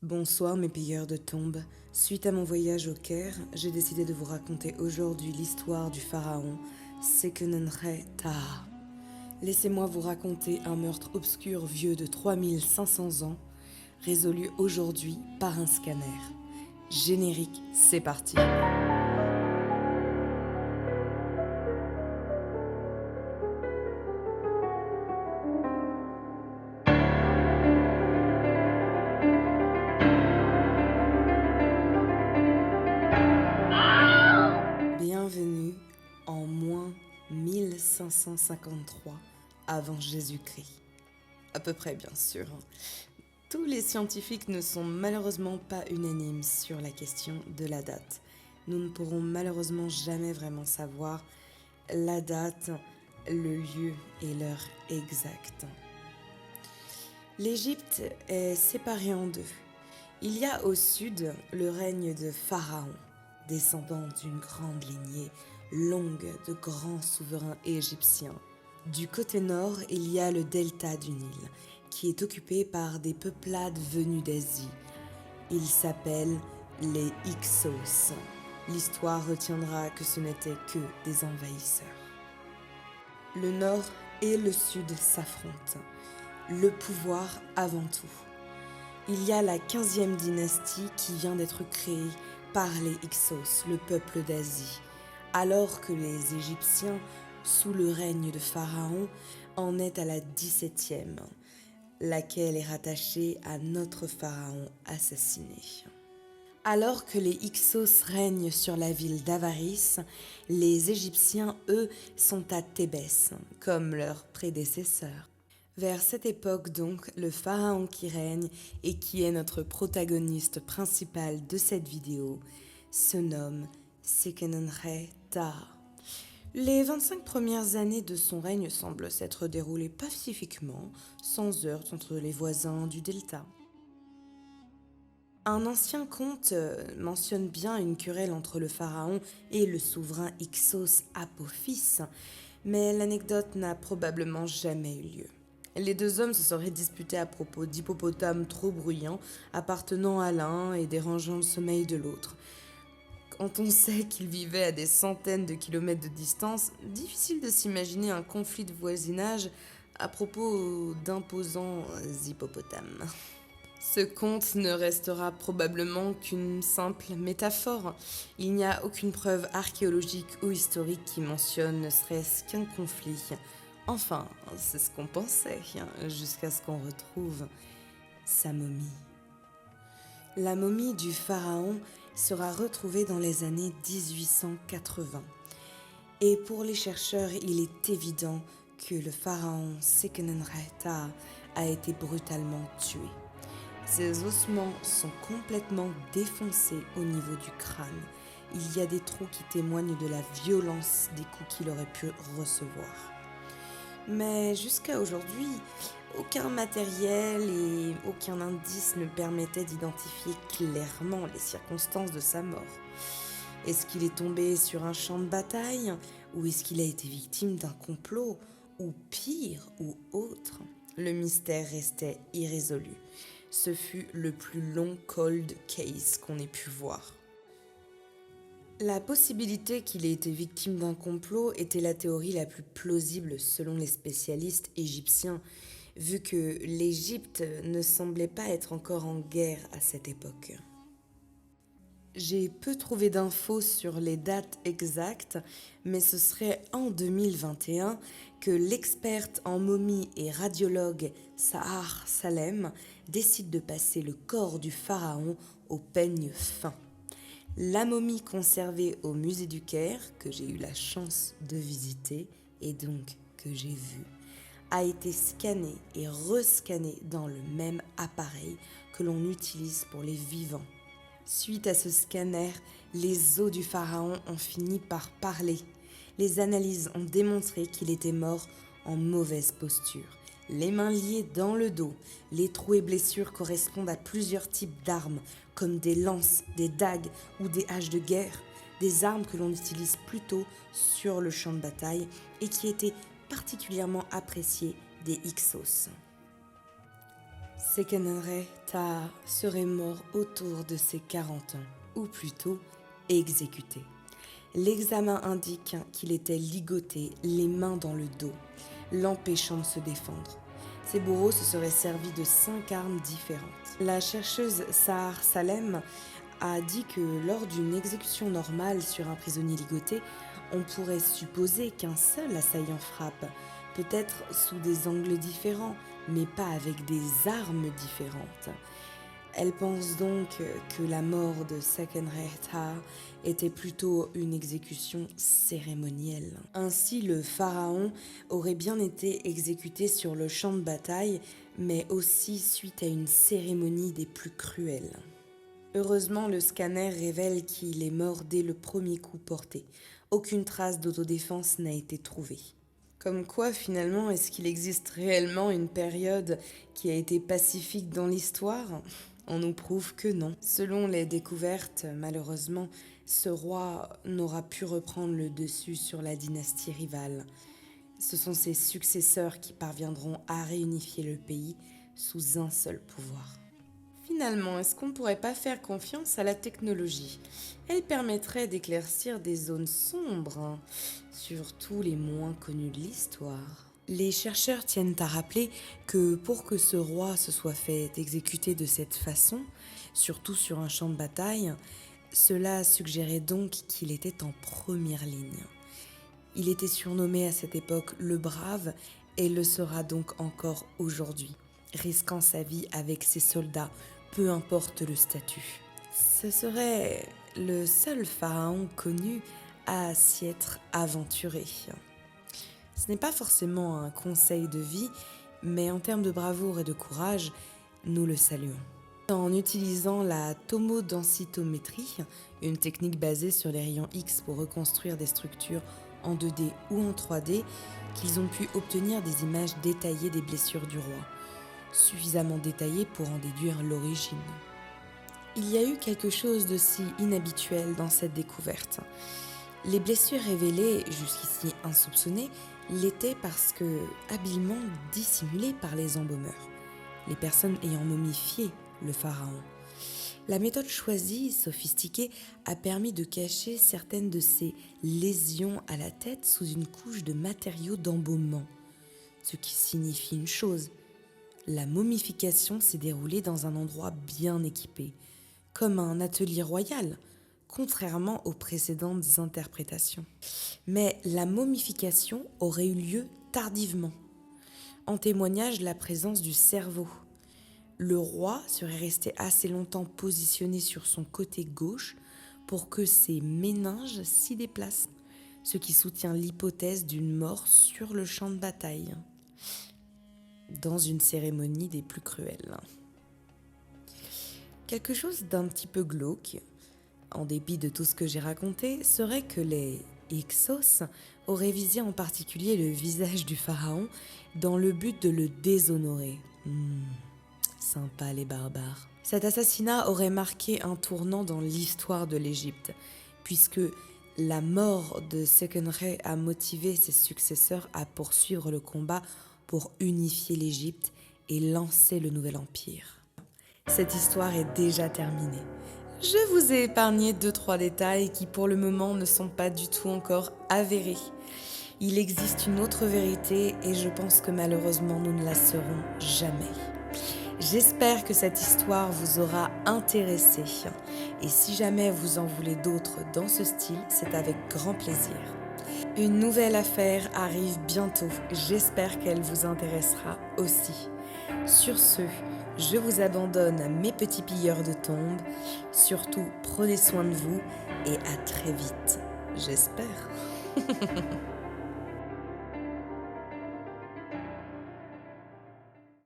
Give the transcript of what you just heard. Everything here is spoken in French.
Bonsoir mes pilleurs de tombes. Suite à mon voyage au Caire, j'ai décidé de vous raconter aujourd'hui l'histoire du pharaon Sekenenre-Taha. Laissez-moi vous raconter un meurtre obscur vieux de 3500 ans, résolu aujourd'hui par un scanner. Générique, c'est parti. Bienvenue en moins 1553 avant Jésus-Christ. À peu près bien sûr. Tous les scientifiques ne sont malheureusement pas unanimes sur la question de la date. Nous ne pourrons malheureusement jamais vraiment savoir la date, le lieu et l'heure exacte. L'Égypte est séparée en deux. Il y a au sud le règne de Pharaon, descendant d'une grande lignée longue de grands souverains égyptiens. Du côté nord, il y a le delta du Nil, qui est occupé par des peuplades venues d'Asie. Ils s'appellent les Hyksos. L'histoire retiendra que ce n'étaient que des envahisseurs. Le nord et le sud s'affrontent. Le pouvoir avant tout. Il y a la 15e dynastie qui vient d'être créée par les Hyksos, le peuple d'Asie, alors que les Égyptiens, sous le règne de Pharaon, en est à la 17e, laquelle est rattachée à notre Pharaon assassiné. Alors que les Hyksos règnent sur la ville d'Avaris, les Égyptiens, eux, sont à Thébès, comme leurs prédécesseurs. Vers cette époque donc, le pharaon qui règne et qui est notre protagoniste principal de cette vidéo se nomme Sekenenre-Taha. Les 25 premières années de son règne semblent s'être déroulées pacifiquement, sans heurts entre les voisins du delta. Un ancien conte mentionne bien une querelle entre le pharaon et le souverain Hyksos Apophis, mais l'anecdote n'a probablement jamais eu lieu. Les deux hommes se seraient disputés à propos d'hippopotames trop bruyants, appartenant à l'un et dérangeant le sommeil de l'autre. Quand on sait qu'ils vivaient à des centaines de kilomètres de distance, difficile de s'imaginer un conflit de voisinage à propos d'imposants hippopotames. Ce conte ne restera probablement qu'une simple métaphore. Il n'y a aucune preuve archéologique ou historique qui mentionne ne serait-ce qu'un conflit. Enfin, c'est ce qu'on pensait, jusqu'à ce qu'on retrouve sa momie. La momie du pharaon sera retrouvée dans les années 1880. Et pour les chercheurs, il est évident que le pharaon Sekenenre-Taha a été brutalement tué. Ses ossements sont complètement défoncés au niveau du crâne. Il y a des trous qui témoignent de la violence des coups qu'il aurait pu recevoir. Mais jusqu'à aujourd'hui, aucun matériel et aucun indice ne permettait d'identifier clairement les circonstances de sa mort. Est-ce qu'il est tombé sur un champ de bataille? Ou est-ce qu'il a été victime d'un complot? Ou pire, ou autre? Le mystère restait irrésolu. Ce fut le plus long cold case qu'on ait pu voir. La possibilité qu'il ait été victime d'un complot était la théorie la plus plausible selon les spécialistes égyptiens, vu que l'Égypte ne semblait pas être encore en guerre à cette époque. J'ai peu trouvé d'infos sur les dates exactes, mais ce serait en 2021 que l'experte en momies et radiologue Sahar Salem décide de passer le corps du pharaon au peigne fin. La momie conservée au musée du Caire, que j'ai eu la chance de visiter et donc que j'ai vue, a été scannée et rescannée dans le même appareil que l'on utilise pour les vivants. Suite à ce scanner, les os du pharaon ont fini par parler. Les analyses ont démontré qu'il était mort en mauvaise posture. Les mains liées dans le dos, les trous et blessures correspondent à plusieurs types d'armes, comme des lances, des dagues ou des haches de guerre, des armes que l'on utilise plutôt sur le champ de bataille et qui étaient particulièrement appréciées des Hyksos. Sekenre-Ta serait mort autour de ses 40 ans, ou plutôt exécuté. L'examen indique qu'il était ligoté, les mains dans le dos, l'empêchant de se défendre. Ses bourreaux se seraient servis de 5 armes différentes. La chercheuse Sahar Salem a dit que lors d'une exécution normale sur un prisonnier ligoté, on pourrait supposer qu'un seul assaillant frappe, peut-être sous des angles différents, mais pas avec des armes différentes. Elle pense donc que la mort de Sekenre-Ta était plutôt une exécution cérémonielle. Ainsi, le pharaon aurait bien été exécuté sur le champ de bataille, mais aussi suite à une cérémonie des plus cruelles. Heureusement, le scanner révèle qu'il est mort dès le premier coup porté. Aucune trace d'autodéfense n'a été trouvée. Comme quoi, finalement, est-ce qu'il existe réellement une période qui a été pacifique dans l'histoire ? On nous prouve que non. Selon les découvertes, malheureusement, ce roi n'aura pu reprendre le dessus sur la dynastie rivale. Ce sont ses successeurs qui parviendront à réunifier le pays sous un seul pouvoir. Finalement, est-ce qu'on ne pourrait pas faire confiance à la technologie ? Elle permettrait d'éclaircir des zones sombres, surtout les moins connues de l'histoire. Les chercheurs tiennent à rappeler que pour que ce roi se soit fait exécuter de cette façon, surtout sur un champ de bataille, cela suggérait donc qu'il était en première ligne. Il était surnommé à cette époque le Brave et le sera donc encore aujourd'hui, risquant sa vie avec ses soldats, peu importe le statut. Ce serait le seul pharaon connu à s'y être aventuré. Ce n'est pas forcément un conseil de vie, mais en termes de bravoure et de courage, nous le saluons. En utilisant la tomodensitométrie, une technique basée sur les rayons X pour reconstruire des structures en 2D ou en 3D, qu'ils ont pu obtenir des images détaillées des blessures du roi, suffisamment détaillées pour en déduire l'origine. Il y a eu quelque chose de si inhabituel dans cette découverte. Les blessures révélées, jusqu'ici insoupçonnées, l'étaient parce que habilement dissimulées par les embaumeurs, les personnes ayant momifié le pharaon. La méthode choisie, sophistiquée, a permis de cacher certaines de ces lésions à la tête sous une couche de matériaux d'embaumement. Ce qui signifie une chose, la momification s'est déroulée dans un endroit bien équipé, comme un atelier royal, contrairement aux précédentes interprétations. Mais la momification aurait eu lieu tardivement. En témoignage la présence du cerveau. Le roi serait resté assez longtemps positionné sur son côté gauche pour que ses méninges s'y déplacent, ce qui soutient l'hypothèse d'une mort sur le champ de bataille, dans une cérémonie des plus cruelles. Quelque chose d'un petit peu glauque, en dépit de tout ce que j'ai raconté, serait que les Hyksos auraient visé en particulier le visage du pharaon dans le but de le déshonorer. Sympa les barbares. Cet assassinat aurait marqué un tournant dans l'histoire de l'Égypte, puisque la mort de Sekenre a motivé ses successeurs à poursuivre le combat pour unifier l'Égypte et lancer le nouvel empire. Cette histoire est déjà terminée. Je vous ai épargné 2-3 détails qui pour le moment ne sont pas du tout encore avérés. Il existe une autre vérité et je pense que malheureusement nous ne la saurons jamais. J'espère que cette histoire vous aura intéressé et si jamais vous en voulez d'autres dans ce style, c'est avec grand plaisir. Une nouvelle affaire arrive bientôt, j'espère qu'elle vous intéressera aussi. Sur ce, je vous abandonne à mes petits pilleurs de tombes. Surtout, prenez soin de vous et à très vite, j'espère.